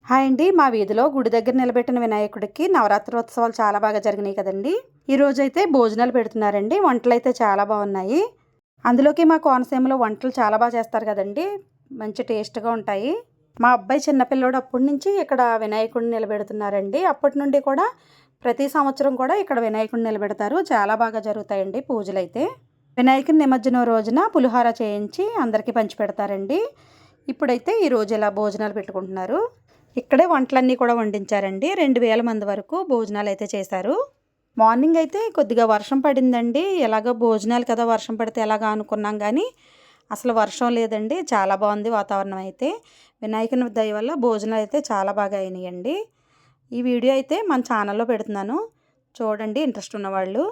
Hi అండి. మా వీధిలో గుడి దగ్గర నిలబెట్టిన వినాయకుడికి నవరాత్రోత్సవాలు చాలా బాగా జరిగినాయి కదండి. ఈరోజైతే భోజనాలు పెడుతున్నారండి. వంటలైతే చాలా బాగున్నాయి. అందులోకి మా కోనసీమలో వంటలు చాలా బాగా చేస్తారు కదండి. మంచి టేస్ట్గా ఉంటాయి. మా అబ్బాయి చిన్నపిల్లోడు అప్పటి నుంచి ఇక్కడ వినాయకుడిని నిలబెడుతున్నారండి. అప్పటి నుండి కూడా ప్రతి సంవత్సరం కూడా ఇక్కడ వినాయకుడిని నిలబెడతారు. చాలా బాగా జరుగుతాయండి పూజలైతే. వినాయకుని నిమజ్జనం రోజున పులిహోర చేయించి అందరికీ పంచిపెడతారండి. ఇప్పుడైతే ఈరోజు ఇలా భోజనాలు పెట్టుకుంటున్నారు. ఇక్కడే వంటలన్నీ కూడా వండించారండి. 2000 మంది వరకు భోజనాలు అయితే చేశారు. మార్నింగ్ అయితే కొద్దిగా వర్షం పడిందండి. ఎలాగో భోజనాలు కదా, వర్షం పడితే ఎలాగా అనుకున్నాం కానీ అసలు వర్షం లేదండి. చాలా బాగుంది వాతావరణం అయితే. వినాయకుని దయ వల్ల భోజనాలు అయితే చాలా బాగా అయినాయండి. ఈ వీడియో అయితే మన ఛానల్లో పెడుతున్నాను, చూడండి ఇంట్రెస్ట్ ఉన్నవాళ్ళు.